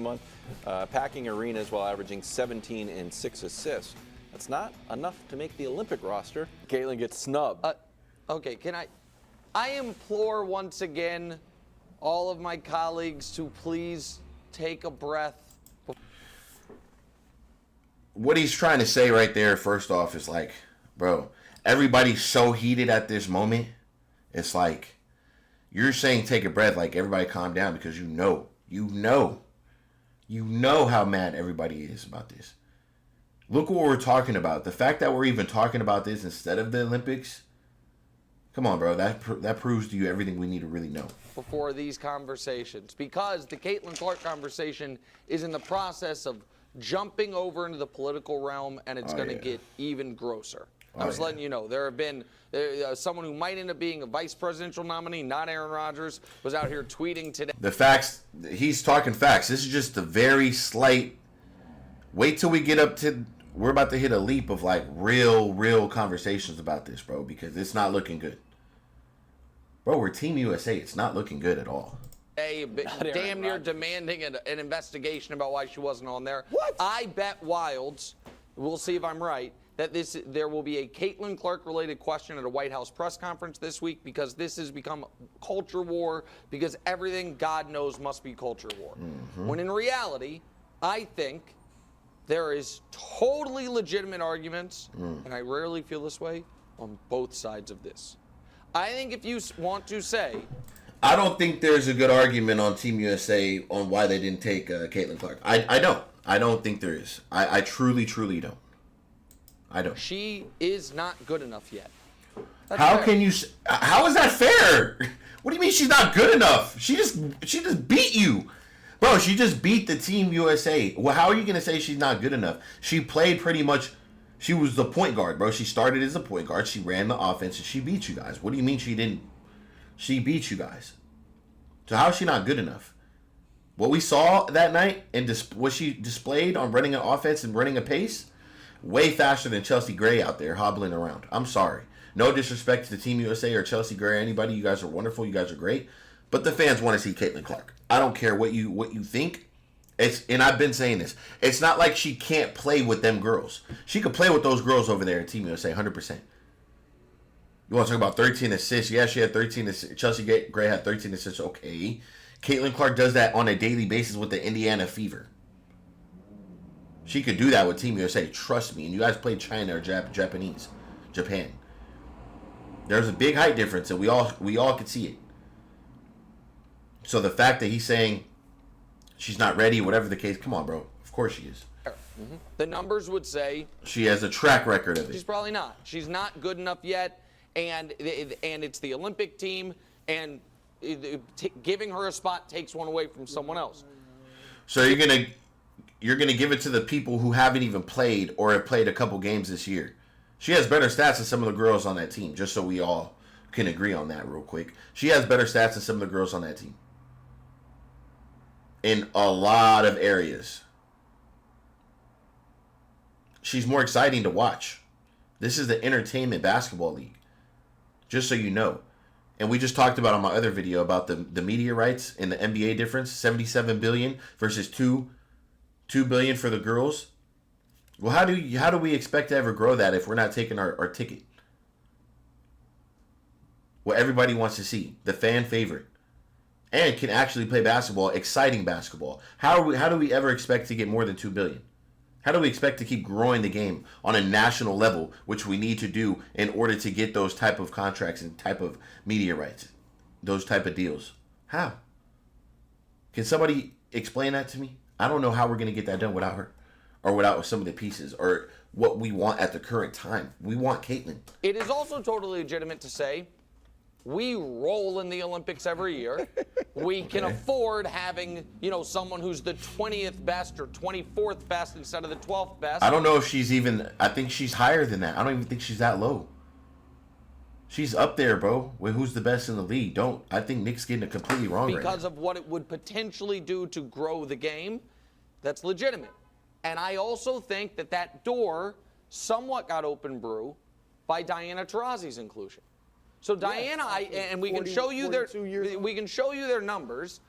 month, packing arenas while averaging 17 and 6 assists. That's not enough to make the Olympic roster. Caitlin gets snubbed. Okay, I implore once again all of my colleagues to please take a breath. What he's trying to say right there, first off, is like, bro, everybody's so heated at this moment. It's like, you're saying take a breath, like everybody calm down, because you know how mad everybody is about this. Look what we're talking about. The fact that we're even talking about this instead of the Olympics, come on, bro. That proves to you everything we need to really know. Before these conversations, because the Caitlin Clark conversation is in the process of jumping over into the political realm, and it's going to get even grosser. I was letting you know, there have been someone who might end up being a vice presidential nominee, not Aaron Rodgers, was out here tweeting today. The facts, he's talking facts. This is just a very slight, wait till we get up to, we're about to hit a leap of like real conversations about this, bro, because it's not looking good. Bro, we're Team USA. It's not looking good at all. Damn near demanding an investigation about why she wasn't on there. What? I bet Wilds, we'll see if I'm right, that there will be a Caitlin Clark-related question at a White House press conference this week, because this has become culture war, because everything God knows must be culture war. Mm-hmm. When in reality, I think there is totally legitimate arguments, and I rarely feel this way, on both sides of this. I think if you want to say... I don't think there's a good argument on Team USA on why they didn't take Caitlin Clark. I don't. I don't think there is. I truly don't. I don't. She is not good enough yet. That's how fair. can you? How is that fair? What do you mean she's not good enough? She just beat you, bro. She just beat the Team USA. Well, how are you gonna say she's not good enough? She played pretty much. She was the point guard, bro. She started as a point guard. She ran the offense, and she beat you guys. What do you mean she didn't? She beat you guys. So how is she not good enough? What we saw that night and what she displayed on running an offense and running a pace, way faster than Chelsea Gray out there hobbling around. I'm sorry. No disrespect to the Team USA or Chelsea Gray or anybody. You guys are wonderful. You guys are great. But the fans want to see Caitlin Clark. I don't care what you think. And I've been saying this. It's not like she can't play with them girls. She could play with those girls over there at Team USA, 100%. You want to talk about 13 assists? Yeah, she had 13 assists. Chelsea Gray had 13 assists. Okay. Caitlin Clark does that on a daily basis with the Indiana Fever. She could do that with Team USA. Trust me. And you guys played China or Japan. There's a big height difference, and we all could see it. So the fact that he's saying she's not ready, whatever the case, come on, bro. Of course she is. Mm-hmm. The numbers would say she has a track record of it. She's probably not. She's not good enough yet. And it's the Olympic team, and giving her a spot takes one away from someone else. So you're gonna give it to the people who haven't even played or have played a couple games this year. She has better stats than some of the girls on that team, just so we all can agree on that real quick. She has better stats than some of the girls on that team. In a lot of areas. She's more exciting to watch. This is the entertainment basketball league. Just so you know. And we just talked about on my other video about the media rights and the NBA difference. $77 billion versus $2 billion for the girls. Well, how do we expect to ever grow that if we're not taking our ticket? What everybody wants to see. The fan favorite. And can actually play basketball, exciting basketball. How do we ever expect to get more than $2 billion? How do we expect to keep growing the game on a national level, which we need to do in order to get those type of contracts and type of media rights, those type of deals? How? Can somebody explain that to me? I don't know how we're going to get that done without her or without some of the pieces or what we want at the current time. We want Caitlin. It is also totally legitimate to say we roll in the Olympics every year. We can afford having, someone who's the 20th best or 24th best instead of the 12th best. I don't know if she's even, I think she's higher than that. I don't even think she's that low. She's up there, bro, with who's the best in the league. I think Nick's getting it completely wrong right now. Because of what it would potentially do to grow the game, that's legitimate. And I also think that door somewhat got open brew by Diana Taurasi's inclusion. So Diana, and we can show you their numbers.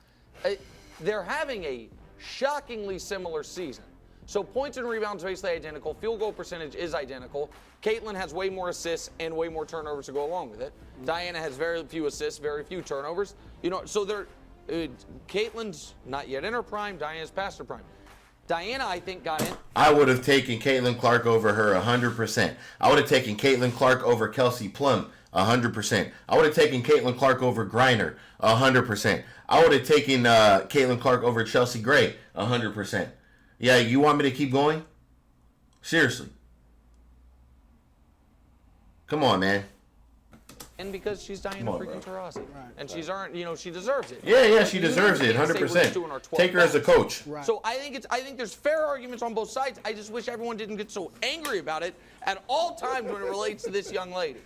They're having a shockingly similar season. So points and rebounds basically identical. Field goal percentage is identical. Caitlin has way more assists and way more turnovers to go along with it. Diana has very few assists, very few turnovers. You know, so they're Caitlin's not yet in her prime. Diana's past her prime. Diana, I think, got in. I would have taken Caitlin Clark over her 100%. I would have taken Caitlin Clark over Kelsey Plum 100%. I would have taken Caitlin Clark over Griner 100%. I would have taken Caitlin Clark over Chelsea Gray 100%. Yeah, you want me to keep going? Seriously. Come on, man. And because she's Diana freaking Taurasi. Right, and she's earned, you know, she deserves it. Yeah, she deserves it, 100%. Take her as a coach. Right. So I think there's fair arguments on both sides. I just wish everyone didn't get so angry about it at all times when it relates to this young lady.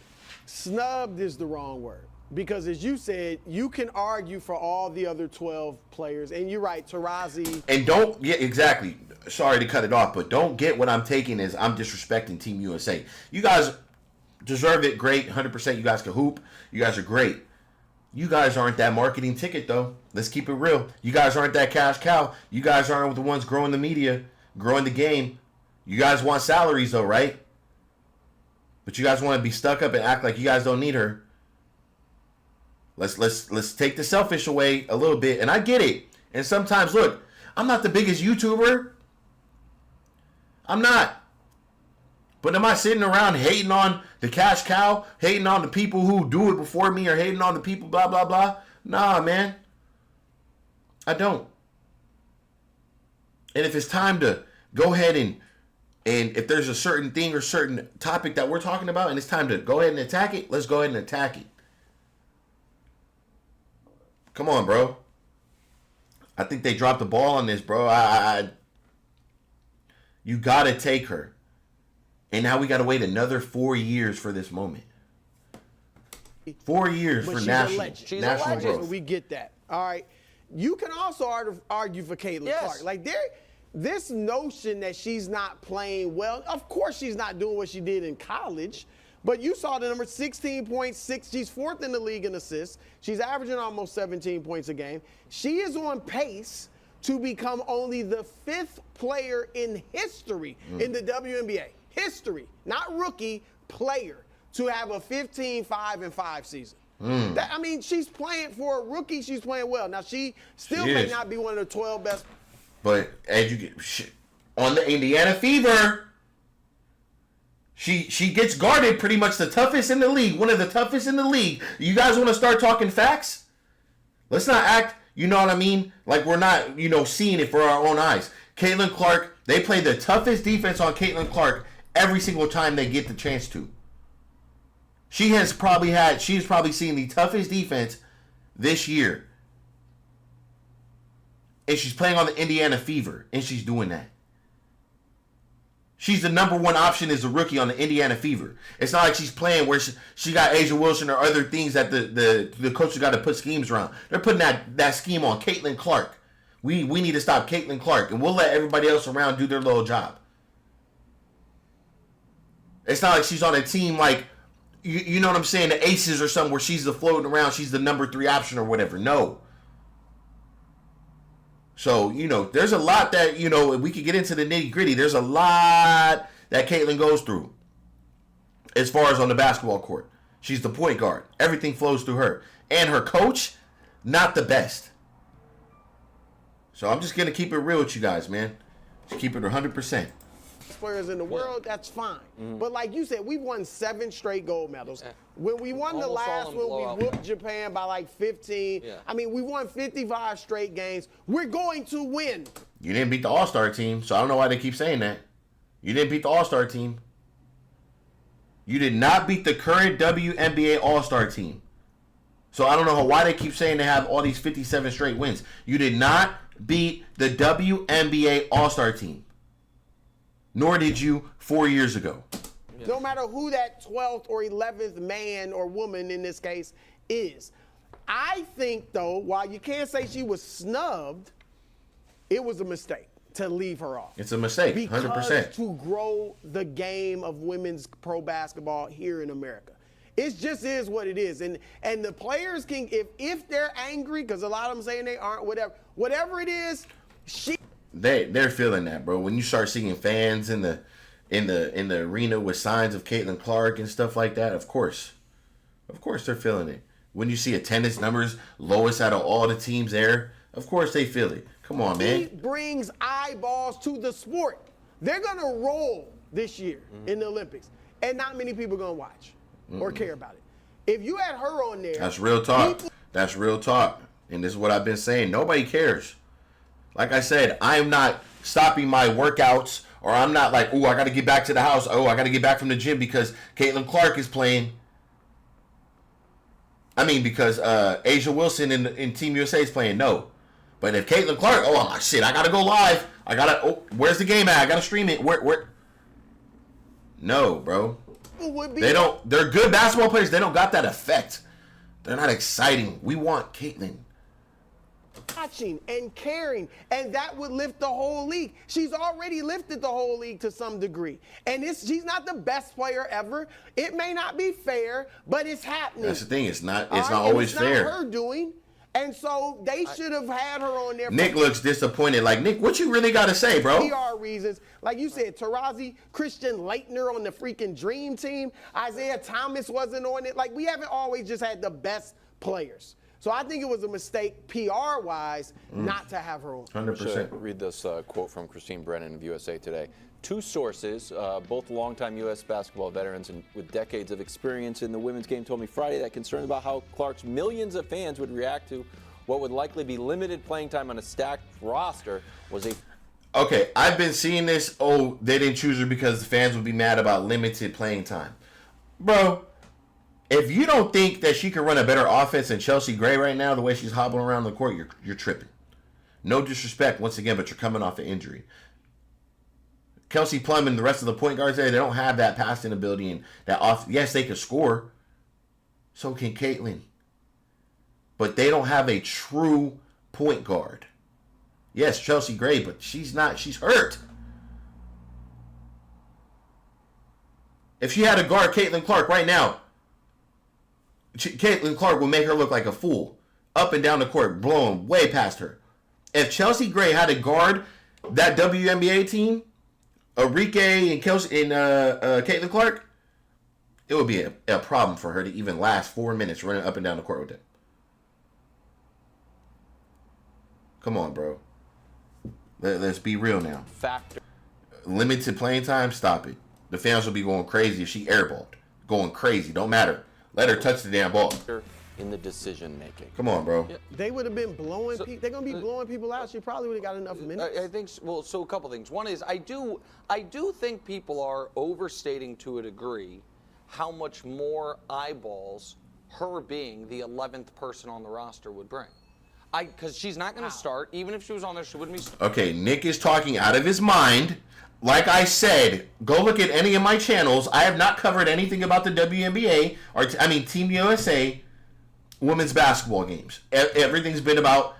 Snubbed is the wrong word. Because as you said, you can argue for all the other 12 players. And you're right, Taurasi. And don't get, exactly, sorry to cut it off, but don't get what I'm taking as I'm disrespecting Team USA. You guys deserve it, great, 100%. You guys can hoop. You guys are great. You guys aren't that marketing ticket, though. Let's keep it real. You guys aren't that cash cow. You guys aren't the ones growing the media, growing the game. You guys want salaries, though, right? But you guys want to be stuck up and act like you guys don't need her. Let's take the selfish away a little bit. And I get it. And sometimes, look, I'm not the biggest YouTuber. I'm not. But am I sitting around hating on the cash cow, hating on the people who do it before me, or hating on the people blah, blah, blah? Nah, man. I don't. And if it's time to go ahead and if there's a certain thing or certain topic that we're talking about and it's time to go ahead and attack it, let's go ahead and attack it. Come on, bro. I think they dropped the ball on this, bro. You got to take her. And now we got to wait another 4 years for this moment. 4 years for national growth. We get that. All right. You can also argue for Caitlin Clark. Like, this notion that she's not playing well, of course she's not doing what she did in college. But you saw the number 16.6. She's fourth in the league in assists. She's averaging almost 17 points a game. She is on pace to become only the 5th player in history in the WNBA. History, not rookie, player, to have a 15-5-5 season. I mean, she's playing for a rookie. She's playing well. Now, she still may not be one of the 12 best. But as you get on the Indiana Fever, she gets guarded pretty much the toughest in the league, one of the toughest in the league. You guys want to start talking facts? Let's not act, you know what I mean, like we're not, seeing it for our own eyes. Caitlin Clark, they play the toughest defense on Caitlin Clark every single time they get the chance to. She's probably seen the toughest defense this year. And she's playing on the Indiana Fever, and she's doing that. She's the number one option as a rookie on the Indiana Fever. It's not like she's playing where she got Asia Wilson or other things that the coaches got to put schemes around. They're putting that scheme on Caitlin Clark. We need to stop Caitlin Clark, and we'll let everybody else around do their little job. It's not like she's on a team like, you know what I'm saying, the Aces or something where she's the floating around, she's the number 3 option or whatever. No. So, there's a lot that, we could get into the nitty gritty. There's a lot that Caitlin goes through as far as on the basketball court. She's the point guard. Everything flows through her. And her coach, not the best. So I'm just going to keep it real with you guys, man. Just keep it 100%. Players in the world, that's fine. But like you said, we've won 7 straight gold medals. When we won the last one, we whooped Japan by like 15. I mean, we won 55 straight games. We're going to win. You didn't beat the All-Star team, so I don't know why they keep saying that. You didn't beat the All-Star team. You did not beat the current WNBA All-Star team. So I don't know why they keep saying they have all these 57 straight wins. You did not beat the WNBA All-Star team. Nor did you 4 years ago. No matter who that 12th or 11th man or woman in this case is. I think, though, while you can't say she was snubbed, it was a mistake to leave her off. It's a mistake, 100%. Because to grow the game of women's pro basketball here in America. It just is what it is. And the players can, if they're angry, because a lot of them saying they aren't, whatever it is, she they're feeling that, bro. When you start seeing fans in the arena with signs of Caitlin Clark and stuff like that, of course they're feeling it. When you see attendance numbers lowest out of all the teams there, of course they feel it. Come on, man. He brings eyeballs to the sport. They're gonna roll this year in the Olympics, and not many people gonna watch or care about it. If you had her on there, that's real talk. That's real talk. And this is what I've been saying. Nobody cares. Like I said, I'm not stopping my workouts, or I'm not like, oh, I got to get back to the house. Oh, I got to get back from the gym because Caitlin Clark is playing. I mean, because Asia Wilson in Team USA is playing. No. But if Caitlin Clark, oh, I'm like, shit, I got to go live. Where's the game at? I got to stream it. Where? No, bro. They're good basketball players. They don't got that effect. They're not exciting. We want Caitlin. Watching and caring, and that would lift the whole league. She's already lifted the whole league to some degree, and she's not the best player ever. It may not be fair, but it's happening. It's the thing. It's not always fair. It's not her doing, and so they should have had her on there. Nick looks disappointed. Like, Nick, what you really got to say, bro? PR reasons, like you said, Tarazi, Christian Laettner on the freaking Dream Team. Isaiah Thomas wasn't on it. Like, we haven't always just had the best players. So I think it was a mistake PR-wise not to have her on. 100%. Read this quote from Christine Brennan of USA Today. Two sources, both longtime U.S. basketball veterans and with decades of experience in the women's game, told me Friday that concern about how Clark's millions of fans would react to what would likely be limited playing time on a stacked roster was a... Okay, I've been seeing this, oh, they didn't choose her because the fans would be mad about limited playing time. Bro, if you don't think that she can run a better offense than Chelsea Gray right now, the way she's hobbling around the court, you're tripping. No disrespect, once again, but you're coming off an injury. Kelsey Plum and the rest of the point guards there, they don't have that passing ability and that off. Yes, they can score. So can Caitlin. But they don't have a true point guard. Yes, Chelsea Gray, but she's not. She's hurt. If she had to guard Caitlin Clark right now, Caitlin Clark will make her look like a fool. Up and down the court, blowing way past her. If Chelsea Gray had to guard that WNBA team, Arike and Caitlin Clark, it would be a problem for her to even last 4 minutes running up and down the court with them. Come on, bro. Let's be real now. Factor. Limited playing time, stop it. The fans will be going crazy if she airballed. Going crazy, don't matter. Let her touch the damn ball. In the decision making. Come on, bro. Yeah. They would have been blowing people. They're going to be blowing people out. She probably would have got enough minutes. I think, well, so a couple things. One is I do think people are overstating to a degree how much more eyeballs her being the 11th person on the roster would bring. Because she's not going to start. Even if she was on there, she wouldn't be. Okay, Nick is talking out of his mind. Like I said, go look at any of my channels. I have not covered anything about the WNBA, or Team USA women's basketball games. Everything's been about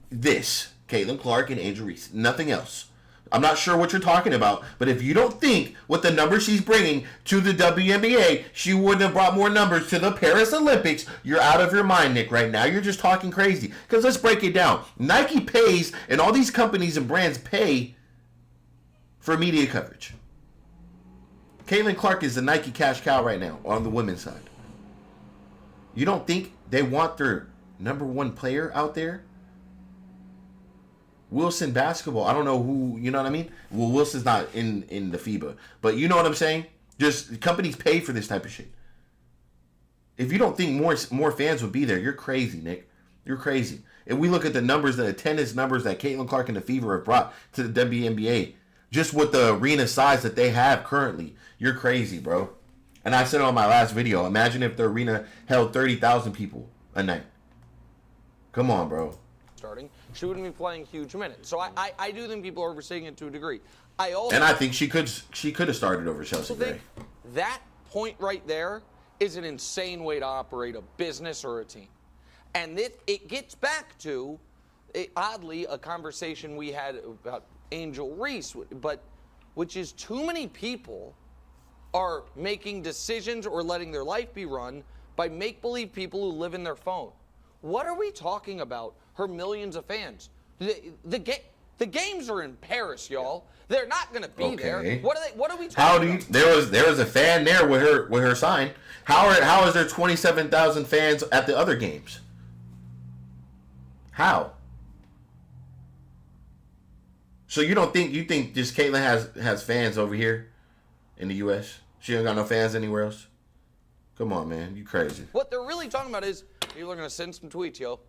this. Caitlin Clark and Angel Reese. Nothing else. I'm not sure what you're talking about, but if you don't think with the numbers she's bringing to the WNBA, she wouldn't have brought more numbers to the Paris Olympics, you're out of your mind, Nick, right now. You're just talking crazy. Because let's break it down. Nike pays, and all these companies and brands pay for media coverage. Caitlin Clark is the Nike cash cow right now on the women's side. You don't think they want their number one player out there? Wilson basketball. I don't know who, you know what I mean? Well, Wilson's not in the FIBA. But you know what I'm saying? Just companies pay for this type of shit. If you don't think more fans would be there, you're crazy, Nick. You're crazy. If we look at the numbers, the attendance numbers that Caitlin Clark and the Fever have brought to the WNBA, just with the arena size that they have currently, you're crazy, bro. And I said on my last video, imagine if the arena held 30,000 people a night. Come on, bro. Starting, she wouldn't be playing huge minutes. So I do think people are overstating it to a degree. I think she could have started over Chelsea Gray. That point right there is an insane way to operate a business or a team. And it gets back to, oddly, a conversation we had about Angel Reese, but which is too many people are making decisions or letting their life be run by make-believe people who live in their phone. What are we talking about? Her millions of fans. The The games are in Paris, y'all. They're not going to be there. What are we talking How do about? you? There was a fan there with her sign. How is there 27,000 fans at the other games? How? So you think just Caitlyn has fans over here in the U.S.? She ain't got no fans anywhere else? Come on, man. You crazy. What they're really talking about is people are going to send some tweets, yo.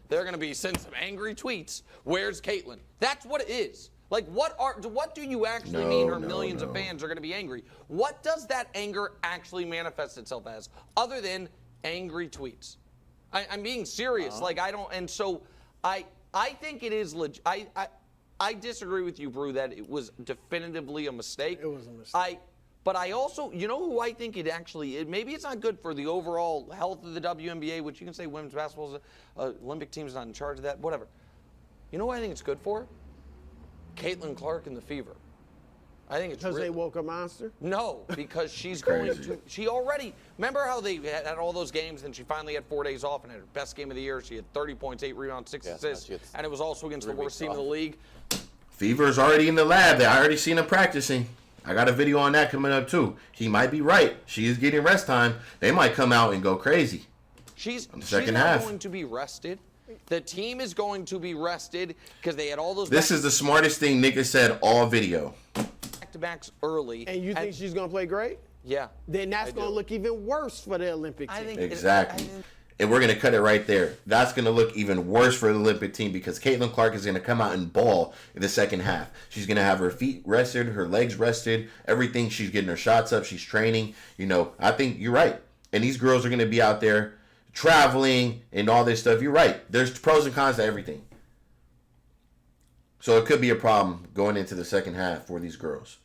They're going to be sending some angry tweets. Where's Caitlyn? That's what it is. Like, what do you actually mean her millions of fans are going to be angry? What does that anger actually manifest itself as, other than angry tweets? I'm being serious. Like, I don't, and so I think it is legit. I disagree with you, Brew, that it was definitively a mistake. It was a mistake. But I also, you know who I think maybe it's not good for the overall health of the WNBA, which you can say women's basketball's Olympic team's not in charge of that, whatever. You know what I think it's good for? Caitlin Clark and the Fever. I think it's because they woke a monster. No, because she's going to. She already. Remember how they had all those games, and she finally had 4 days off and had her best game of the year. She had 30 points, 8 rebounds, 6 assists, and it was also against the worst team in the league. Fever's already in the lab. I already seen him practicing. I got a video on that coming up too. He might be right. She is getting rest time. They might come out and go crazy. She's second not half. going to be rested. The team is going to be rested because they had all those. This is the smartest thing Nick has said all video. Back-to-backs early. And you think she's going to play great? Yeah. Then that's going to look even worse for the Olympic team. Exactly. And we're going to cut it right there. That's going to look even worse for the Olympic team because Caitlin Clark is going to come out and ball in the second half. She's going to have her feet rested, her legs rested, everything. She's getting her shots up. She's training. You know, I think you're right. And these girls are going to be out there traveling and all this stuff. You're right. There's pros and cons to everything. So it could be a problem going into the second half for these girls.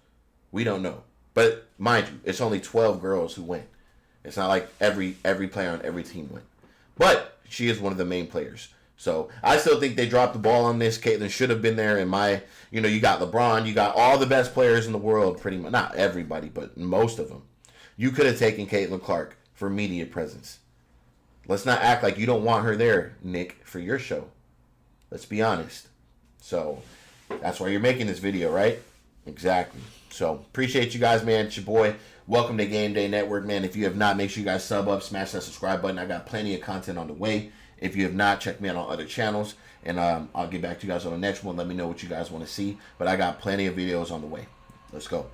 We don't know. But mind you, it's only 12 girls who win. It's not like every player on every team went. But she is one of the main players. So I still think they dropped the ball on this. Caitlyn should have been there. You got LeBron. You got all the best players in the world, pretty much. Not everybody, but most of them. You could have taken Caitlin Clark for media presence. Let's not act like you don't want her there, Nick, for your show. Let's be honest. So that's why you're making this video, right? Exactly. So appreciate you guys, man. It's your boy. Welcome to Game Day Network, man. If you have not, make sure you guys sub up, smash that subscribe button. I got plenty of content on the way. If you have not, check me out on other channels. And I'll get back to you guys on the next one. Let me know what you guys want to see. But I got plenty of videos on the way. Let's go.